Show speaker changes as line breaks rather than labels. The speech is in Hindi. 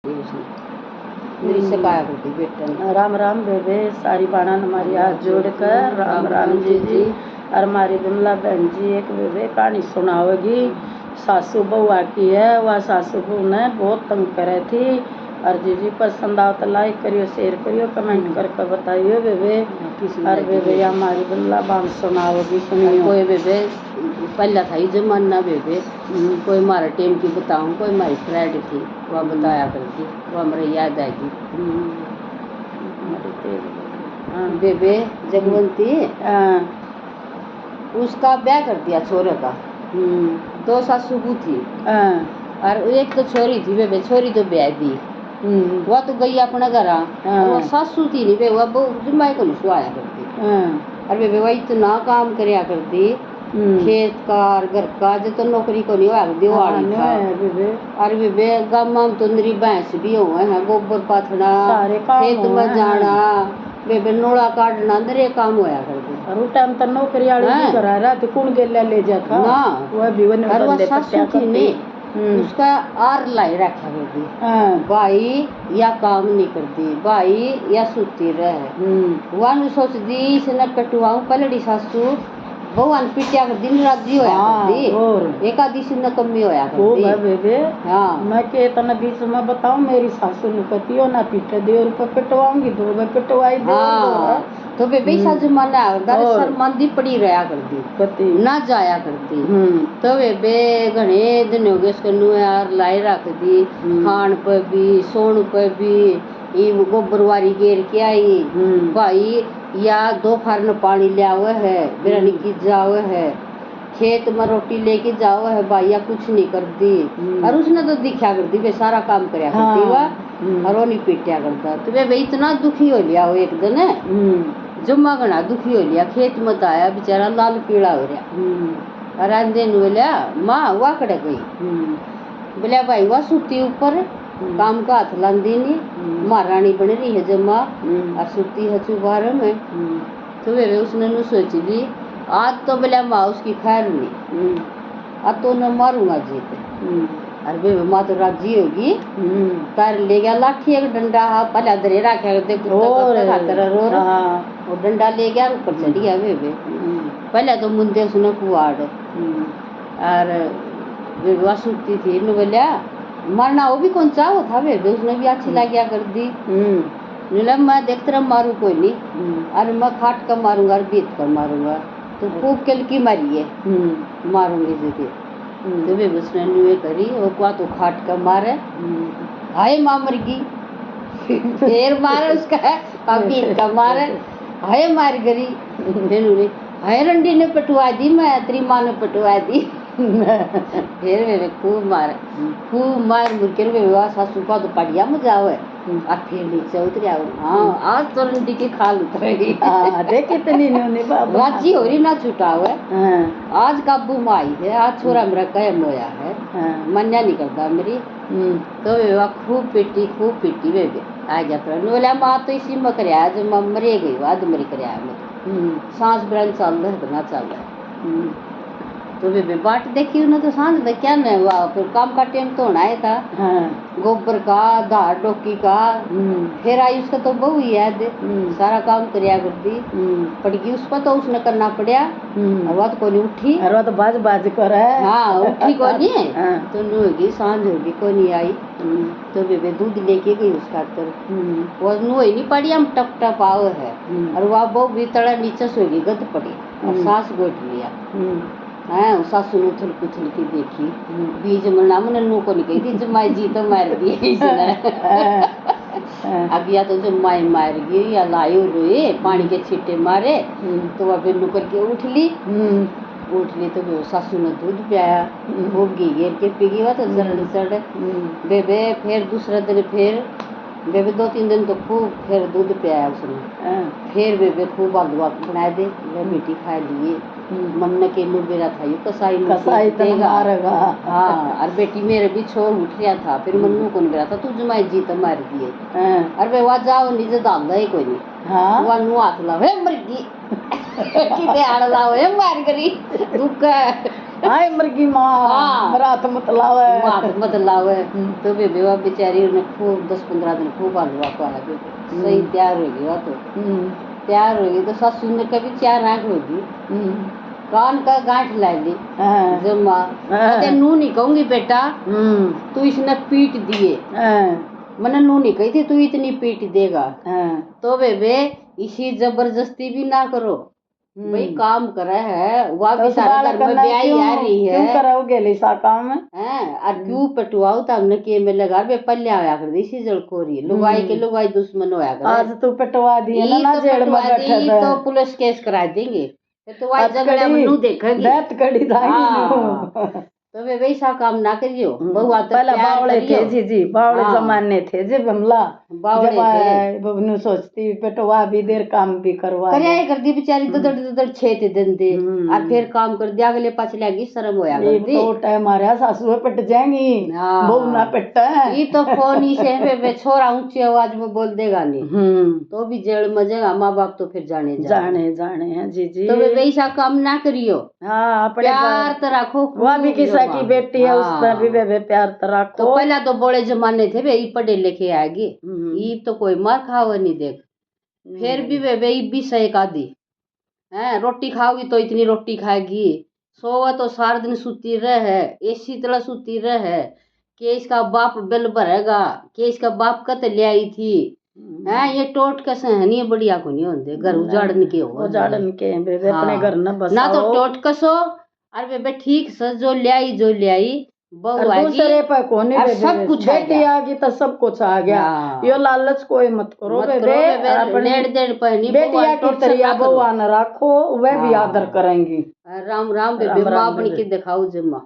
मेरी शिकायत होती बेटा।
राम राम बेबे, सारी बाणा हमारी हाथ जोड़कर राम राम जी जी। और हमारी विमला बहन जी एक बेबे कहानी सुनाओगी। सासू बहू की है। वह सासू बहू ने बहुत तंग करे थी। और जी पसंद आओ तो लाइक करियो, शेयर करियो, कमेंट करके बताइयो बेबे। और बेबे हमारी विमला बाम सुनाओगी, सुनियो।
कोई बेबे पहला था जमाना बेबे, कोई हमारे टेम की बताऊं, कोई हमारी फ्रेंड थी वह बताया करती, वह मेरे याद आएगी। बेबे जगवंती, उसका ब्याह कर दिया छोरे का। दो सासू थी और एक तो छोरी थी बेबे, छोरी तो ब्याह दी। वह तो गई अपना घर, वो सासू थी नहीं बे, वह जुम्माई को नहीं सुहाया करती। और बेबे वह इतना काम करया करती, खेत का और घर का, जो तो नौकरी को नहीं हुआ दिवाली था। और बेबे गाँव में तो नरी भैंस भी हुए हैं, गोबर पाथना, खेत में जाना, बेबे नोड़ा काटना, नरे काम होया करते।
और टाइम तो नौकरी वाली करा रहा तो कौन गेला ले जाता
ना,
वह भी
वह सासू थी नहीं, उसका आर लाई रखा करती। भाई या काम नहीं करती, भाई या सुती रहे। वह सोच दी इसने कटवाऊं पलड़ी सासू भगवान पिटिया कर दिन रात जी होया करती, और एक आधी से नकम्मी होया करती।
बेबे मैं के इतना बीच में बताऊं, मेरी सासू ने कहती हो ना पीटे दे और पिटवाऊंगी तो मैं पिटवाई दे।
तो बेबे सा जमाना शर्मांदी पड़ी रहा करती, ना जाया करती। तो बेबे घने दिन हो गए उसके यार लाई रख दी, खान पे भी सोन पे भी गोबरवारी घेर के आई। भाई या दो फारन पानी लिया हुआ है, बिरयानी की जाओ है, खेत में रोटी लेके जाओ है, भाई या कुछ नहीं करती। और उसने तो दिखा करती वे सारा काम करया करती वह, और वो नहीं पीटिया करता। तो वे इतना दुखी हो लिया वो एक दिन, जुम्मा घना दुखी हो लिया, खेत मत आया बेचारा लाल पीला हो रहा। और आंदे बोलिया माँ वह कड़े गई, बोलिया भाई वह सूती ऊपर काम का हाथ लांदी नहीं, महारानी बन रही है जमा और सूती है चुबार में। तो वे उसने न सोच ली आज तो बोलिया माँ उसकी खैर नहीं, आज तो न मारूंगा जीते। अरे माँ तो राजी होगी, तार ले गया लाठी एक डंडा पहले दरे रखा वो डंडा ले गया ऊपर चढ़ गया बेबे। पहले तो मुंदे उसने कुआड़ और बेबा सूती थी न बोलिया मरना वो भी कौन चाहो था बेबे, उसने भी अच्छी लगिया कर दी। मैं देख तरह मारू कोई नहीं, अरे मैं खाट कर मारूंगा और बीत कर मारूंगा, तो खूब किलकी मारी है मारूंगी जीते। तो बेबे उसने नुए करी वो कुआ तो खाट कर मारे, हाय माँ मर गई, फिर मारे उसका बीत का मारे, हाय मार गई, फिर हाय रंडी ने पटवा दी, मैं तेरी माँ ने पटवा दी। फिर वे खूब मार मुर्के वे सासू का तो पड़िया मजा हुआ और फिर नीचे उतरिया। हाँ आज तो रंडी की खाल उतरेगी,
देख कितनी
राजी हो रही ना छुटा हुआ। आज काबू में आई है, आज छोरा मेरा कैम होया है, मन्या नहीं करता मेरी। तो वे खूब पीटी वे आ जाता बोला माँ तो इसी में कर जो माँ मरे गई आज मरी कर सांस ब्रांड चल रहा ना चल रहा। तो वे बाट देखी उन्हें तो सांस दे क्या नहीं हुआ, फिर काम का टाइम तो होना ही था। गोबर का धार डोकी का, फिर आई उसका तो बहू ही याद सारा काम करया करती पड़ गई उस पर, तो उसने करना पड़ा। वह तो कोई उठी
तो बाज कर
उठी को नहीं, तो नू होगी सांझ होगी कोई नहीं आई। तो बेबे दूध लेके गई उस खातर, वो नू ही नहीं पड़ी, हम टप टप आओ है। और वह बहू भी तड़ा नीचे सोगी गद पड़ी और सांस गोट लिया। सासू ने थुलकी थुलकी देखी, बीज मना मन नू को नहीं कही थी जमाई जी तो मार दिए इसने। अब या तो जमाई मार गई या लायू रोए पानी के छींटे मारे, तो वह फिर नू करके उठ ली तो सासू ने दूध पियाया, वो घी घेर के पी गई। वह तो सड़ बेबे फिर दूसरा दिन फिर बेबे 2-3 दिन तो खूब फिर दूध पियाया उसने। फिर बेबे खूब आलू बना दे बेटी खा लिए, मम्मी के मुँह बेरा था यू कसाई
मारेगा।
हाँ और बेटी मेरे भी छोड़ उठ रहा था, फिर मन्नू को नहीं था तू जमाई जी तो मार दिए। अरे वह जाओ नीचे दाल कोई नहीं, वह नू हाथ ला मर गई। बेटी ते आड़ लावे मार करी दुख
हाय मरगी माँ
हाँ।
रात मत लावे
मात मत लावे। तो बेबे वा बेचारी ने खूब 10-15 दिन खूब हलवा पाया बेबे सही तैयार हो गई। तो तैयार हो गई तो सासू ने कभी 4 आंख होगी कान का गांठ ला ली जमा कहते नू नहीं कहूंगी बेटा तू इसने पीट दिए मैंने नू नहीं कही थी तू इतनी पीट देगा। तो बेबे इसी जबरदस्ती भी ना करो भाई काम करे है वह भी सारे घर में ब्याही आ रही है
क्यों कराओगे लिसा काम
हैं और क्यों पटवाओ तो हमने के में लगा बे पल्ले आया कर दी इसी जलखोरी लुगाई के लुगाई दुश्मन होया कर
आज तू पटवा दी ना जेल में बैठे
तो पुलिस केस करा देंगे तो वही जगह मनु देखेगी
बैठ कड़ी थाई
तो वे वैसा काम ना करियो बहुआ तो
पहले बावड़े थे जी बावड़े जमाने थे जी बमला
बावड़े थे
बबनू सोचती पेटवा भी देर काम भी करवा
कराया कर दी बेचारी ददड़ छेत दिन दे और फिर काम कर दिया अगले पाछ लगी शर्म होया कर दी
तो टाइम मारा सासू पिट जाएंगी बहू ना पिटे
ये तो फोन ही से पे छोरा ऊंची आवाज में बोल देगा नहीं तो भी जेल में जाएगा माँ बाप तो फिर जाने
हैं जी जी
तो वे वैसा काम ना करियो। हाँ प्यार तो रखो
वह भी किसा की बेटी है उसमें भी वे प्यार तो रखो।
तो पहला तो बड़े जमाने थे वे पढ़े लिखे आएगी ये तो कोई मार खाओ नहीं देख फिर भी वे भी सही का दी है रोटी खाओगी तो इतनी रोटी खाएगी सोवा तो सारा दिन सूती रहे ऐसी तरह सूती रहे कि इसका बाप बिल भरेगा कि इसका बाप कत ले आई थी है ये टोट कैसे है नहीं बढ़िया को नहीं होते घर उजाड़न के हो अपने घर ना तो टोट कसो अरे बेबे ठीक से जो ले आई बहू
दूसरे पर कोने
सब कुछ
बेटी आ गई तो सब कुछ आ गया यो लालच कोई मत करो बेबे
अपने डेढ़ पहनी
बेटिया की तरिया बउआ न रखो वह भी आदर करेंगी।
राम राम बेबे माँ बन के दिखाओ जम्मा